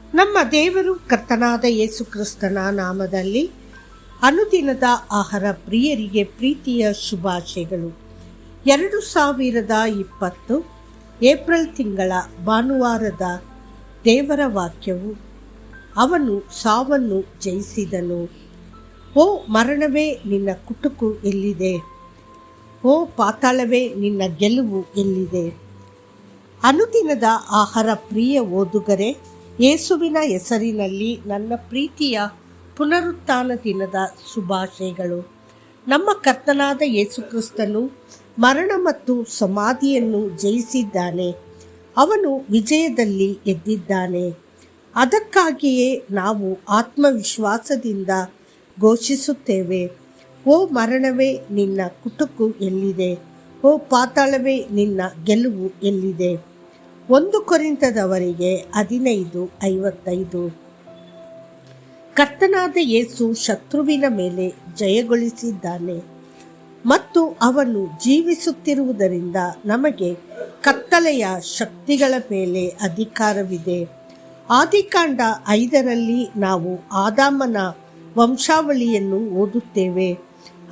ನಮ್ಮ ದೇವರು ಕರ್ತನಾದ ಯೇಸು ಕ್ರಿಸ್ತನ ನಾಮದಲ್ಲಿ ಅನುದಿನದ ಆಹಾರ ಪ್ರಿಯರಿಗೆ ಪ್ರೀತಿಯ ಶುಭಾಶಯಗಳು. 2020 ಏಪ್ರಿಲ್ ತಿಂಗಳ ಭಾನುವಾರದ ದೇವರ ವಾಕ್ಯವು, ಅವನು ಸಾವನ್ನು ಜಯಿಸಿದನು. ಓ ಮರಣವೇ, ನಿನ್ನ ಕುಟುಕು ಎಲ್ಲಿದೆ? ಓ ಪಾತಾಳವೇ, ನಿನ್ನ ಗೆಲುವು ಎಲ್ಲಿದೆ? ಅನುದಿನದ ಆಹಾರ ಪ್ರಿಯ ಓದುಗರೆ, ಯೇಸುವಿನ ಹೆಸರಿನಲ್ಲಿ ನನ್ನ ಪ್ರೀತಿಯ ಪುನರುತ್ಥಾನ ದಿನದ ಶುಭಾಶಯಗಳು. ನಮ್ಮ ಕರ್ತನಾದ ಯೇಸು ಕ್ರಿಸ್ತನು ಮರಣ ಮತ್ತು ಸಮಾಧಿಯನ್ನು ಜಯಿಸಿದ್ದಾನೆ. ಅವನು ವಿಜಯದಲ್ಲಿ ಎದ್ದಿದ್ದಾನೆ. ಅದಕ್ಕಾಗಿಯೇ ನಾವು ಆತ್ಮವಿಶ್ವಾಸದಿಂದ ಘೋಷಿಸುತ್ತೇವೆ, ಓ ಮರಣವೇ, ನಿನ್ನ ಕುಟುಕು ಎಲ್ಲಿದೆ? ಓ ಪಾತಾಳವೇ, ನಿನ್ನ ಗೆಲುವು ಎಲ್ಲಿದೆ? 1 ಕೊರಿಂಥದವರಿಗೆ 15:55. ಕರ್ತನಾದ ಯೇಸು ಶತ್ರುವಿನ ಮೇಲೆ ಜಯಗೊಳಿಸಿದ್ದಾನೆ ಮತ್ತು ಅವನು ಜೀವಿಸುತ್ತಿರುವುದರಿಂದ ನಮಗೆ ಕತ್ತಲೆಯ ಶಕ್ತಿಗಳ ಮೇಲೆ ಅಧಿಕಾರವಿದೆ. ಆದಿಕಾಂಡ 5ರಲ್ಲಿ ನಾವು ಆದಾಮನ ವಂಶಾವಳಿಯನ್ನು ಓದುತ್ತೇವೆ.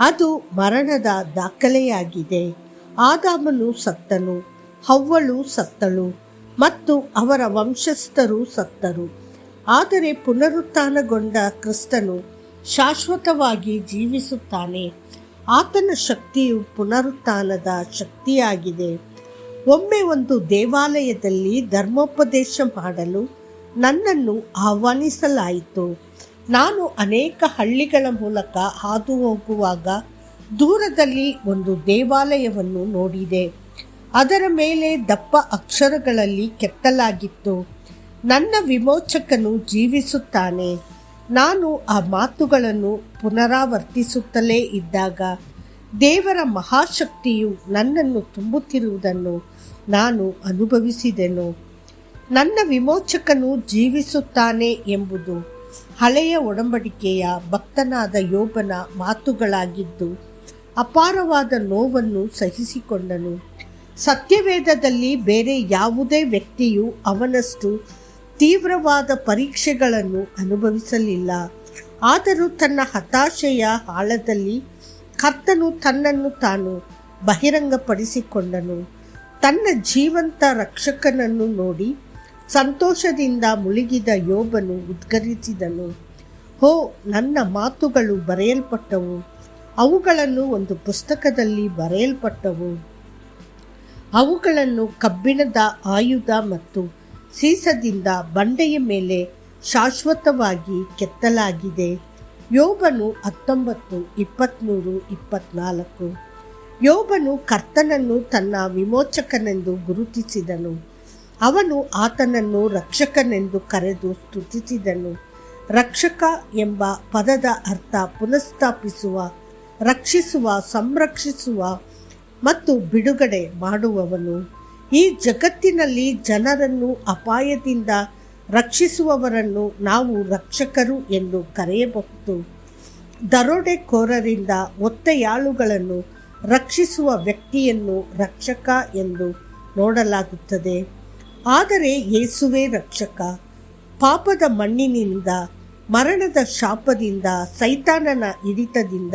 ಅದು ಮರಣದ ದಾಖಲೆಯಾಗಿದೆ. ಆದಾಮನು ಸತ್ತನು, ಹವ್ವಳು ಸತ್ತಳು ಮತ್ತು ಅವರ ವಂಶಸ್ಥರು ಸತ್ತರು. ಆದರೆ ಪುನರುತ್ಥಾನಗೊಂಡ ಕ್ರಿಸ್ತನು ಶಾಶ್ವತವಾಗಿ ಜೀವಿಸುತ್ತಾನೆ. ಆತನ ಶಕ್ತಿಯು ಪುನರುತ್ಥಾನದ ಶಕ್ತಿಯಾಗಿದೆ. ಒಮ್ಮೆ ಒಂದು ದೇವಾಲಯದಲ್ಲಿ ಧರ್ಮೋಪದೇಶ ಮಾಡಲು ನನ್ನನ್ನು ಆಹ್ವಾನಿಸಲಾಯಿತು. ನಾನು ಅನೇಕ ಹಳ್ಳಿಗಳ ಮೂಲಕ ಹಾದು ಹೋಗುವಾಗ ದೂರದಲ್ಲಿ ಒಂದು ದೇವಾಲಯವನ್ನು ನೋಡಿದೆ. ಅದರ ಮೇಲೆ ದಪ್ಪ ಅಕ್ಷರಗಳಲ್ಲಿ ಕೆತ್ತಲಾಗಿತ್ತು, ನನ್ನ ವಿಮೋಚಕನು ಜೀವಿಸುತ್ತಾನೆ. ನಾನು ಆ ಮಾತುಗಳನ್ನು ಪುನರಾವರ್ತಿಸುತ್ತಲೇ ಇದ್ದಾಗ ದೇವರ ಮಹಾಶಕ್ತಿಯು ನನ್ನನ್ನು ತುಂಬುತ್ತಿರುವುದನ್ನು ನಾನು ಅನುಭವಿಸಿದೆನು. ನನ್ನ ವಿಮೋಚಕನು ಜೀವಿಸುತ್ತಾನೆ ಎಂಬುದು ಹಳೆಯ ಒಡಂಬಡಿಕೆಯ ಭಕ್ತನಾದ ಯೋಬನ ಮಾತುಗಳಾಗಿದ್ದು, ಅಪಾರವಾದ ನೋವನ್ನು ಸಹಿಸಿಕೊಂಡನು. ಸತ್ಯವೇದದಲ್ಲಿ ಬೇರೆ ಯಾವುದೇ ವ್ಯಕ್ತಿಯು ಅವನಷ್ಟು ತೀವ್ರವಾದ ಪರೀಕ್ಷೆಗಳನ್ನು ಅನುಭವಿಸಲಿಲ್ಲ. ಆದರೂ ತನ್ನ ಹತಾಶೆಯ ಆಳದಲ್ಲಿ ಕರ್ತನು ತನ್ನನ್ನು ತಾನು ಬಹಿರಂಗಪಡಿಸಿಕೊಂಡನು. ತನ್ನ ಜೀವಂತ ರಕ್ಷಕನನ್ನು ನೋಡಿ ಸಂತೋಷದಿಂದ ಮುಳುಗಿದ ಯೋಬನು ಉದ್ಗರಿಸಿದನು, ಹೋ, ನನ್ನ ಮಾತುಗಳು ಬರೆಯಲ್ಪಟ್ಟವು, ಅವುಗಳನ್ನು ಒಂದು ಪುಸ್ತಕದಲ್ಲಿ ಬರೆಯಲ್ಪಟ್ಟವು. ಅವುಗಳನ್ನು ಕಬ್ಬಿಣದ ಆಯುಧ ಮತ್ತು ಸೀಸದಿಂದ ಬಂಡೆಯ ಮೇಲೆ ಶಾಶ್ವತವಾಗಿ ಕೆತ್ತಲಾಗಿದೆ. ಯೋಬನು 19:23-24. ಯೋಬನು ಕರ್ತನನ್ನು ತನ್ನ ವಿಮೋಚಕನೆಂದು ಗುರುತಿಸಿದನು. ಅವನು ಆತನನ್ನು ರಕ್ಷಕನೆಂದು ಕರೆದು ಸ್ತುತಿಸಿದನು. ರಕ್ಷಕ ಎಂಬ ಪದದ ಅರ್ಥ ಪುನಃಸ್ಥಾಪಿಸುವ, ರಕ್ಷಿಸುವ, ಸಂರಕ್ಷಿಸುವ ಮತ್ತು ಬಿಡುಗಡೆ ಮಾಡುವವನು. ಈ ಜಗತ್ತಿನಲ್ಲಿ ಜನರನ್ನು ಅಪಾಯದಿಂದ ರಕ್ಷಿಸುವವರನ್ನು ನಾವು ರಕ್ಷಕರು ಎಂದು ಕರೆಯಬಹುದು. ದರೋಡೆಕೋರರಿಂದ ಒತ್ತೆಯಾಳುಗಳನ್ನು ರಕ್ಷಿಸುವ ವ್ಯಕ್ತಿಯನ್ನು ರಕ್ಷಕ ಎಂದು ನೋಡಲಾಗುತ್ತದೆ. ಆದರೆ ಯೇಸುವೇ ರಕ್ಷಕ. ಪಾಪದ ಮಣ್ಣಿನಿಂದ, ಮರಣದ ಶಾಪದಿಂದ, ಸೈತಾನನ ಹಿಡಿತದಿಂದ,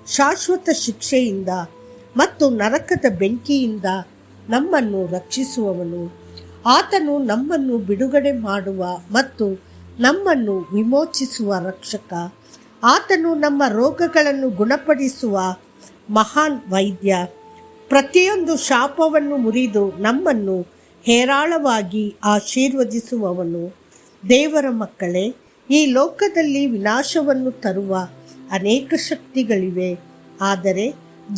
ಶಾಶ್ವತ ಶಿಕ್ಷೆಯಿಂದ ಮತ್ತು ನರಕದ ಬೆಂಕಿಯಿಂದ ನಮ್ಮನ್ನು ರಕ್ಷಿಸುವವನು. ಆತನು ನಮ್ಮನ್ನು ಬಿಡುಗಡೆ ಮಾಡುವ ಮತ್ತು ನಮ್ಮನ್ನು ವಿಮೋಚಿಸುವ ರಕ್ಷಕ. ಆತನು ನಮ್ಮ ರೋಗಗಳನ್ನು ಗುಣಪಡಿಸುವ ಮಹಾನ್ ವೈದ್ಯ. ಪ್ರತಿಯೊಂದು ಶಾಪವನ್ನು ಮುರಿದು ನಮ್ಮನ್ನು ಹೇರಾಳವಾಗಿ ಆಶೀರ್ವದಿಸುವವನು. ದೇವರ ಮಕ್ಕಳೇ, ಈ ಲೋಕದಲ್ಲಿ ವಿನಾಶವನ್ನು ತರುವ ಅನೇಕ ಶಕ್ತಿಗಳಿವೆ, ಆದರೆ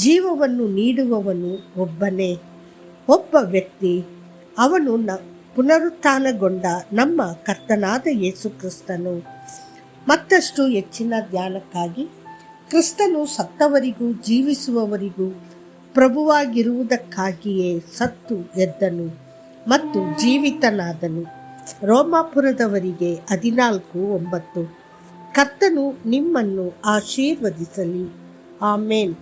ಜೀವವನ್ನು ನೀಡುವವನು ಒಬ್ಬನೇ, ಒಬ್ಬ ವ್ಯಕ್ತಿ. ಅವನು ಪುನರುತ್ಥಾನಗೊಂಡ ನಮ್ಮ ಕರ್ತನಾದ ಯೇಸು ಕ್ರಿಸ್ತನು. ಮತ್ತಷ್ಟು ಹೆಚ್ಚಿನ ಧ್ಯಾನಕ್ಕಾಗಿ, ಕ್ರಿಸ್ತನು ಸತ್ತವರಿಗೂ ಜೀವಿಸುವವರಿಗೂ ಪ್ರಭುವಾಗಿರುವುದಕ್ಕಾಗಿಯೇ ಸತ್ತು ಎದ್ದನು ಮತ್ತು ಜೀವಿತನಾದನು. ರೋಮಾಪುರದವರಿಗೆ 14:9. ಕರ್ತನು ನಿಮ್ಮನ್ನು ಆಶೀರ್ವದಿಸಲಿ. ಆಮೇನ್.